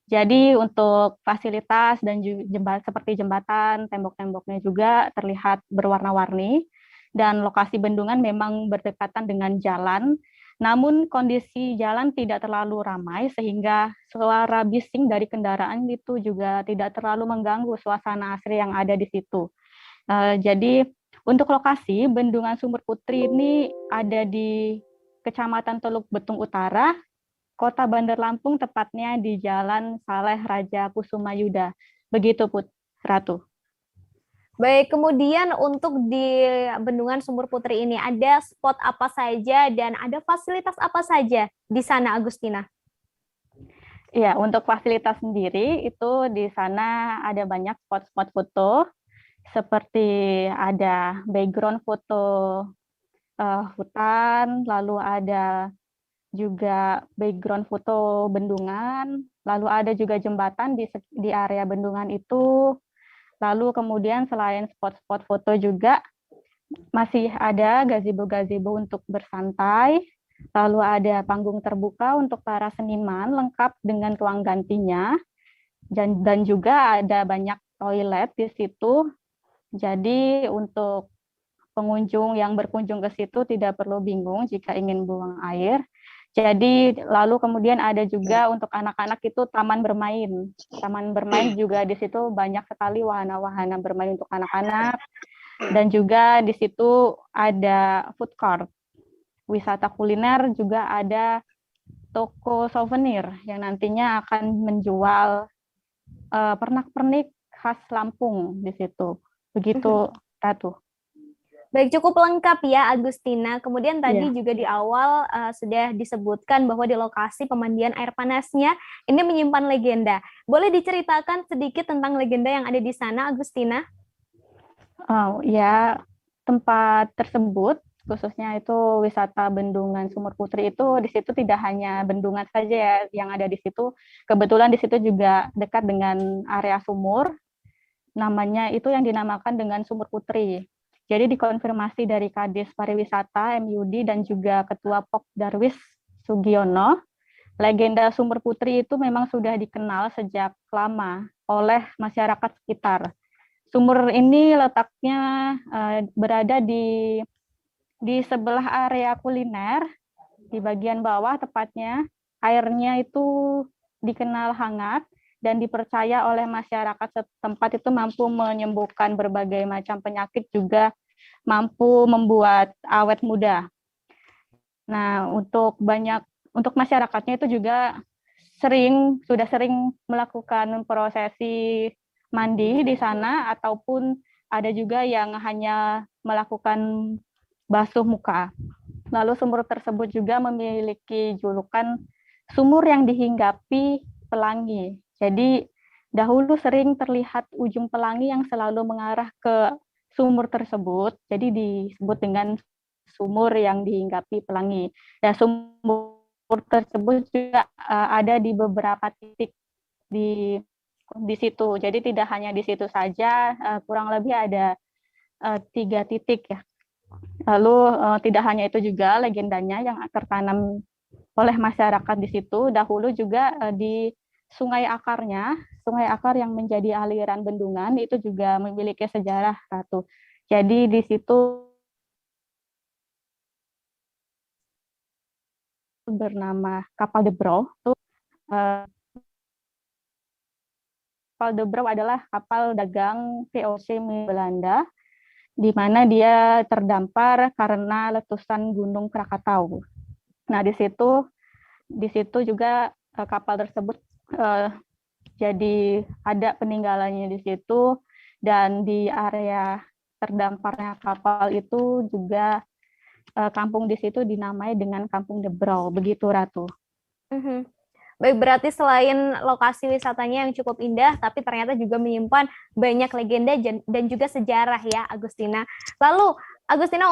Jadi untuk fasilitas dan juga seperti jembatan, tembok-temboknya juga terlihat berwarna-warni, dan lokasi bendungan memang berdekatan dengan jalan, namun kondisi jalan tidak terlalu ramai sehingga suara bising dari kendaraan itu juga tidak terlalu mengganggu suasana asri yang ada di situ. Jadi untuk lokasi Bendungan Sumur Putri ini ada di Kecamatan Teluk Betung Utara, Kota Bandar Lampung, tepatnya di Jalan Saleh Raja Kusuma Yuda. Begitu, Ratu. Baik, kemudian untuk di Bendungan Sumur Putri ini ada spot apa saja dan ada fasilitas apa saja di sana, Agustina? Iya, untuk fasilitas sendiri itu di sana ada banyak spot-spot foto, seperti ada background foto hutan, lalu ada juga background foto bendungan, lalu ada juga jembatan di area bendungan itu. Lalu kemudian selain spot-spot foto juga masih ada gazebo-gazebo untuk bersantai, lalu ada panggung terbuka untuk para seniman lengkap dengan ruang gantinya, dan juga ada banyak toilet di situ. Jadi untuk pengunjung yang berkunjung ke situ tidak perlu bingung jika ingin buang air. Jadi lalu kemudian ada juga untuk anak-anak itu taman bermain. Taman bermain juga di situ banyak sekali wahana-wahana bermain untuk anak-anak. Dan juga di situ ada food court. Wisata kuliner, juga ada toko souvenir yang nantinya akan menjual pernak-pernik khas Lampung di situ. Begitu, Ratu. Baik, cukup lengkap ya, Agustina. Kemudian tadi juga di awal sudah disebutkan bahwa di lokasi pemandian air panasnya ini menyimpan legenda. Boleh diceritakan sedikit tentang legenda yang ada di sana, Agustina? Oh, ya, tempat tersebut, khususnya itu wisata Bendungan Sumur Putri itu, di situ tidak hanya bendungan saja ya yang ada di situ. Kebetulan di situ juga dekat dengan area sumur, namanya itu yang dinamakan dengan Sumur Putri. Jadi dikonfirmasi dari Kadis Pariwisata MUD dan juga Ketua POK Darwis Sugiono, legenda Sumur Putri itu memang sudah dikenal sejak lama oleh masyarakat sekitar. Sumur ini letaknya berada di sebelah area kuliner, di bagian bawah tepatnya. Airnya itu dikenal hangat dan dipercaya oleh masyarakat setempat itu mampu menyembuhkan berbagai macam penyakit, juga mampu membuat awet muda. Nah, untuk masyarakatnya itu juga sudah sering melakukan prosesi mandi di sana, ataupun ada juga yang hanya melakukan basuh muka. Lalu sumur tersebut juga memiliki julukan sumur yang dihinggapi pelangi. Jadi dahulu sering terlihat ujung pelangi yang selalu mengarah ke sumur tersebut, jadi disebut dengan sumur yang dihinggapi pelangi. Dan sumur tersebut juga ada di beberapa titik di situ. Jadi tidak hanya di situ saja, kurang lebih ada 3 titik ya. Lalu tidak hanya itu juga legendanya yang tertanam oleh masyarakat di situ, dahulu juga di sungai akar yang menjadi aliran bendungan itu juga memiliki sejarah, Ratu. Jadi di situ bernama Kapal de Brouw. Kapal de Brouw adalah kapal dagang VOC Belanda, di mana dia terdampar karena letusan Gunung Krakatau. Nah, di situ juga kapal tersebut jadi ada peninggalannya di situ, dan di area terdamparnya kapal itu juga kampung di situ dinamai dengan Kampung de Brouw. Begitu, Ratu. Baik, berarti selain lokasi wisatanya yang cukup indah, tapi ternyata juga menyimpan banyak legenda dan juga sejarah ya, Agustina. Lalu, Agustina,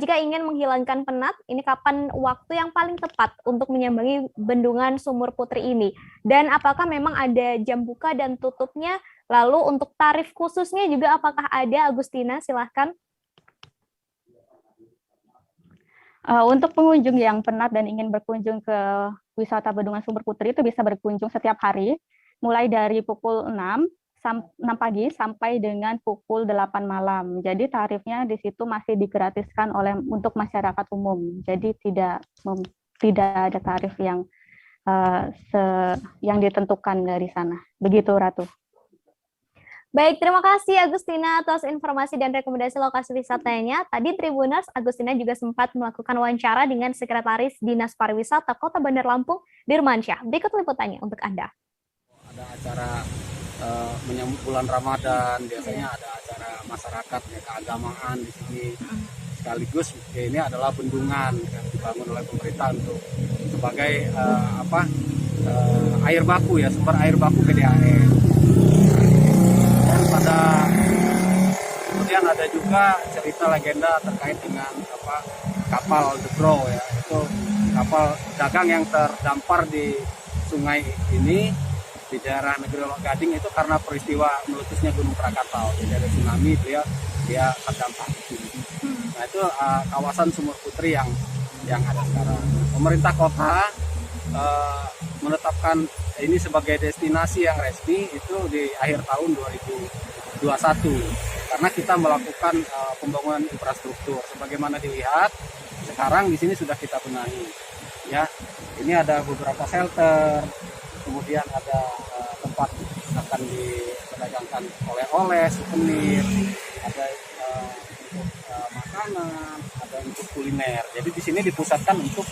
jika ingin menghilangkan penat, ini kapan waktu yang paling tepat untuk menyambangi Bendungan Sumur Putri ini? Dan apakah memang ada jam buka dan tutupnya? Lalu untuk tarif khususnya juga apakah ada, Agustina? Silahkan. Untuk pengunjung yang penat dan ingin berkunjung ke wisata Bendungan Sumur Putri itu bisa berkunjung setiap hari, mulai dari pukul 6 pagi sampai dengan pukul 8 malam. Jadi tarifnya di situ masih digratiskan untuk masyarakat umum. Jadi tidak ada tarif yang ditentukan dari sana. Begitu, Ratu. Baik, terima kasih Agustina atas informasi dan rekomendasi lokasi wisatanya. Tadi Tribuners, Agustina juga sempat melakukan wawancara dengan Sekretaris Dinas Pariwisata Kota Bandar Lampung, Dirmansyah. Berikut liputannya untuk Anda. Ada acara menyambut bulan Ramadan, biasanya ada acara masyarakat ya, keagamaan di sini. Sekaligus ini adalah bendungan yang dibangun oleh pemerintah untuk sebagai air baku ya, sumber air baku PDAM. Kemudian ada juga cerita legenda terkait dengan kapal The Crow ya, itu kapal dagang yang terdampar di sungai ini di daerah Negeri Lok Gading itu karena peristiwa meletusnya Gunung Krakatau. Jadi ada tsunami, dia terdampar. Nah itu kawasan Sumur Putri yang ada sekarang. Pemerintah kota menetapkan ini sebagai destinasi yang resmi itu di akhir tahun 2021 karena kita melakukan pembangunan infrastruktur sebagaimana dilihat sekarang di sini sudah kita benahi ya. Ini ada beberapa shelter, kemudian ada tempat akan diperdagangkan oleh-oleh, souvenir, ada untuk makanan, ada untuk kuliner. Jadi di sini dipusatkan untuk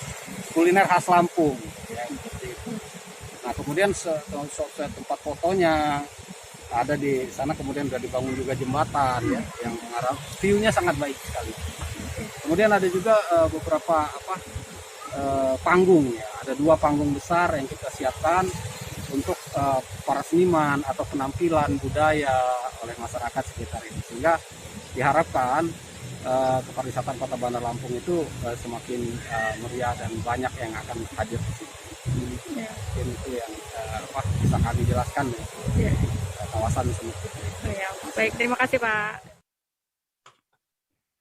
kuliner khas Lampung ya, seperti itu. Nah kemudian tempat fotonya ada di sana, kemudian sudah dibangun juga jembatan ya, yang mengarah view-nya sangat baik sekali. Kemudian ada juga beberapa panggung ya, ada 2 panggung besar yang kita siapkan untuk para seniman atau penampilan budaya oleh masyarakat sekitar ini, sehingga diharapkan kepariwisataan Kota Bandar Lampung itu semakin meriah dan banyak yang akan hadir di sini. Mungkin itu yang bisa kami jelaskan ya, kawasan Sumur Putri. Baik, terima kasih Pak.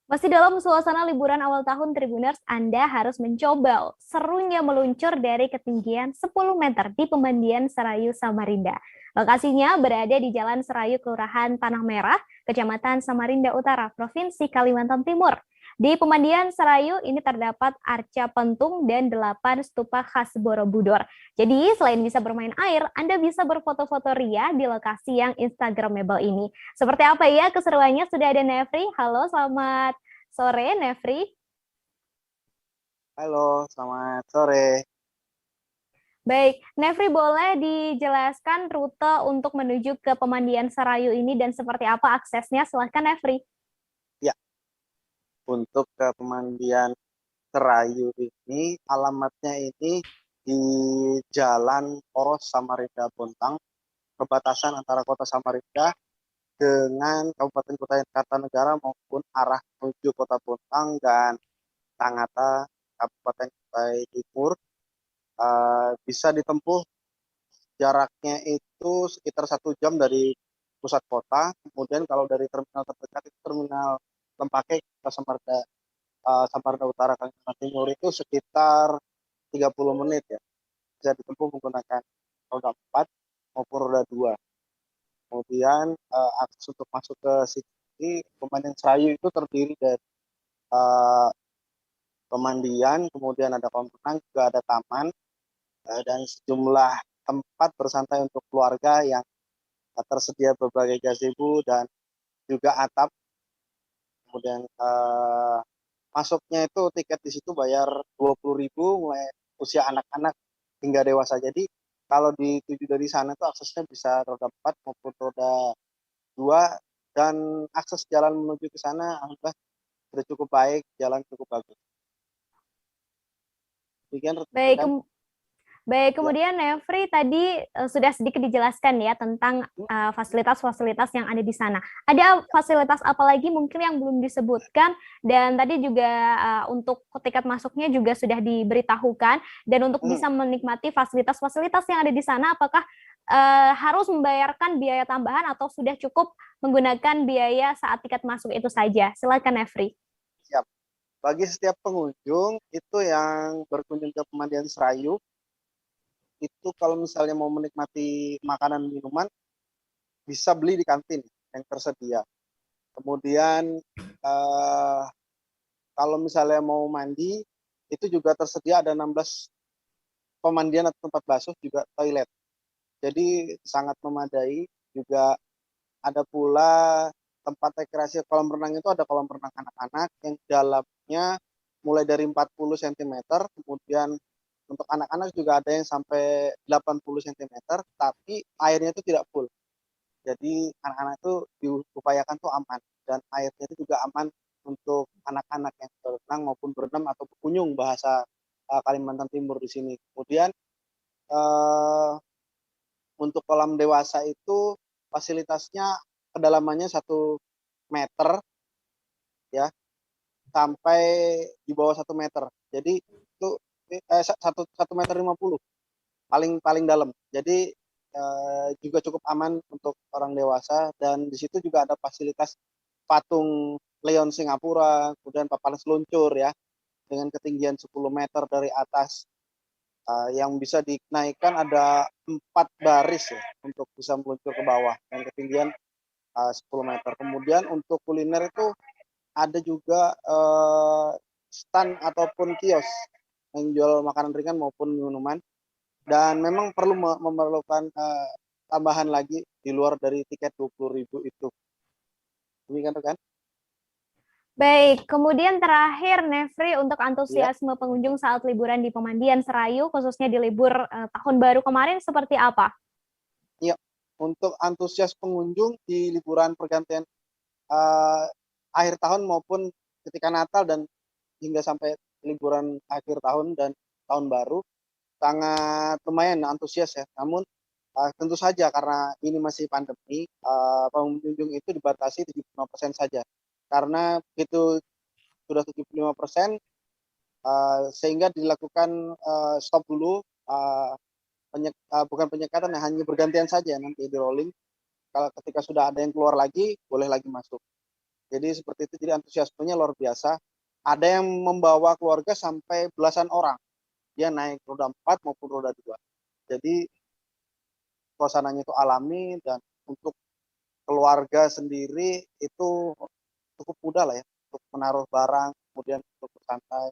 Masih dalam suasana liburan awal tahun Tribuners, Anda harus mencoba serunya meluncur dari ketinggian 10 meter di Pemandian Serayu Samarinda. Lokasinya berada di Jalan Serayu, Kelurahan Tanah Merah, Kecamatan Samarinda Utara, Provinsi Kalimantan Timur. Di Pemandian Serayu ini terdapat arca pentung dan 8 stupa khas Borobudur. Jadi selain bisa bermain air, Anda bisa berfoto-foto ria di lokasi yang instagramable ini. Seperti apa ya keseruannya? Sudah ada Nefri. Halo, selamat sore Nefri. Halo, selamat sore. Baik, Nefri boleh dijelaskan rute untuk menuju ke Pemandian Serayu ini dan seperti apa aksesnya? Silahkan Nefri. Ya, untuk ke Pemandian Serayu ini, alamatnya ini di Jalan Poros Samarinda Bontang, perbatasan antara Kota Samarinda dengan Kabupaten Kutai Kartanegara maupun arah menuju Kota Bontang dan Tangata, Kabupaten Kutai Timur. Bisa ditempuh jaraknya itu sekitar 1 jam dari pusat kota. Kemudian kalau dari terminal terdekat itu terminal Lempake Samarinda Utara Kalimantan Timur itu sekitar 30 menit ya. Bisa ditempuh menggunakan roda 4 maupun roda 2. Kemudian akses untuk masuk ke sini Pemandian Serayu itu terdiri dari pemandian, kemudian ada kolam renang, juga ada taman dan sejumlah tempat bersantai untuk keluarga yang tersedia berbagai gazebo dan juga atap. Kemudian masuknya itu tiket di situ bayar 20.000 mulai usia anak-anak hingga dewasa. Jadi kalau dituju dari sana itu aksesnya bisa roda 4 maupun roda 2 dan akses jalan menuju ke sana alhamdulillah sudah cukup baik, jalan cukup bagus. Baik, kemudian Nefri tadi sudah sedikit dijelaskan ya tentang fasilitas-fasilitas yang ada di sana. Ada fasilitas apa lagi mungkin yang belum disebutkan, dan tadi juga untuk tiket masuknya juga sudah diberitahukan, dan untuk bisa menikmati fasilitas-fasilitas yang ada di sana, apakah harus membayarkan biaya tambahan atau sudah cukup menggunakan biaya saat tiket masuk itu saja? Silakan Nefri. Siap. Bagi setiap pengunjung itu yang berkunjung ke Pemandian Serayu, itu kalau misalnya mau menikmati makanan minuman bisa beli di kantin yang tersedia. Kemudian kalau misalnya mau mandi itu juga tersedia ada 16 pemandian atau tempat basuh juga toilet. Jadi sangat memadai, juga ada pula tempat rekreasi kolam renang itu ada kolam renang anak-anak yang dalamnya mulai dari 40 cm, kemudian untuk anak-anak juga ada yang sampai 80 cm, tapi airnya itu tidak full. Jadi anak-anak itu diupayakan tuh aman, dan airnya itu juga aman untuk anak-anak yang berenang maupun berendam atau berkunjung bahasa Kalimantan Timur di sini. Kemudian untuk kolam dewasa itu fasilitasnya kedalamannya 1 meter ya, sampai di bawah 1 meter. Jadi itu 1 meter 50 paling dalam. Jadi juga cukup aman untuk orang dewasa, dan di situ juga ada fasilitas patung Leon Singapura, kemudian papan seluncur ya dengan ketinggian 10 meter dari atas. Yang bisa dinaikkan ada 4 baris ya untuk bisa meluncur ke bawah dengan ketinggian 10 meter. Kemudian untuk kuliner itu ada juga stand ataupun kios yang jual makanan ringan maupun minuman, dan memang perlu memerlukan tambahan lagi di luar dari tiket 20.000 itu. Demikian rekan. Baik, kemudian terakhir Nefri, untuk antusiasme pengunjung saat liburan di Pemandian Serayu, khususnya di libur tahun baru kemarin seperti apa? Iya, untuk antusias pengunjung di liburan pergantian akhir tahun maupun ketika Natal dan hingga sampai liburan akhir tahun dan tahun baru sangat lumayan antusias ya. Namun tentu saja karena ini masih pandemi, pengunjung itu dibatasi 75% saja. Karena begitu sudah 75%, sehingga dilakukan stop dulu, bukan penyekatan, hanya bergantian saja nanti di rolling. Kalau ketika sudah ada yang keluar lagi, boleh lagi masuk. Jadi seperti itu, jadi antusiasmenya luar biasa. Ada yang membawa keluarga sampai belasan orang. Dia naik roda 4 maupun roda 2. Jadi suasananya itu alami, dan untuk keluarga sendiri itu cukup mudah lah ya, untuk menaruh barang, kemudian untuk bersantai,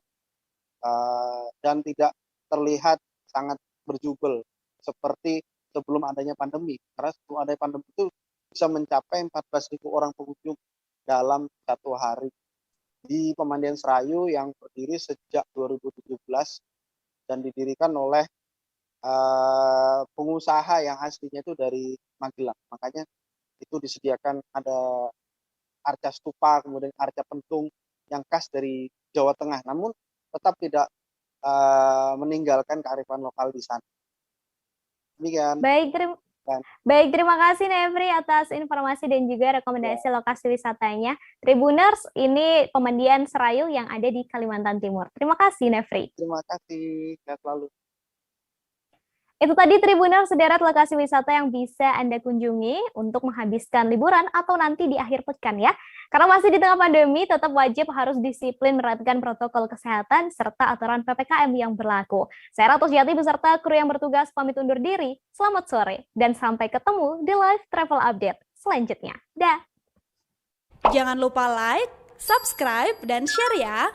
dan tidak terlihat sangat berjubel seperti sebelum adanya pandemi. Karena sebelum adanya pandemi itu bisa mencapai 14.000 orang pengunjung dalam 1 hari di Pemandian Serayu yang berdiri sejak 2017 dan didirikan oleh pengusaha yang aslinya itu dari Magelang. Makanya itu disediakan ada arca stupa, kemudian arca pentung yang khas dari Jawa Tengah, namun tetap tidak meninggalkan kearifan lokal di sana. Demikian. Baik, terima kasih Nefri atas informasi dan juga rekomendasi lokasi wisatanya. Tribuners, ini Pemandian Serayu yang ada di Kalimantan Timur. Terima kasih Nefri. Terima kasih, sehat selalu. Itu tadi Tribuners, sederet lokasi wisata yang bisa Anda kunjungi untuk menghabiskan liburan atau nanti di akhir pekan ya. Karena masih di tengah pandemi, tetap wajib harus disiplin menerapkan protokol kesehatan serta aturan PPKM yang berlaku. Saya Ratu Jati beserta kru yang bertugas pamit undur diri. Selamat sore dan sampai ketemu di live travel update selanjutnya. Dah. Jangan lupa like, subscribe, dan share ya.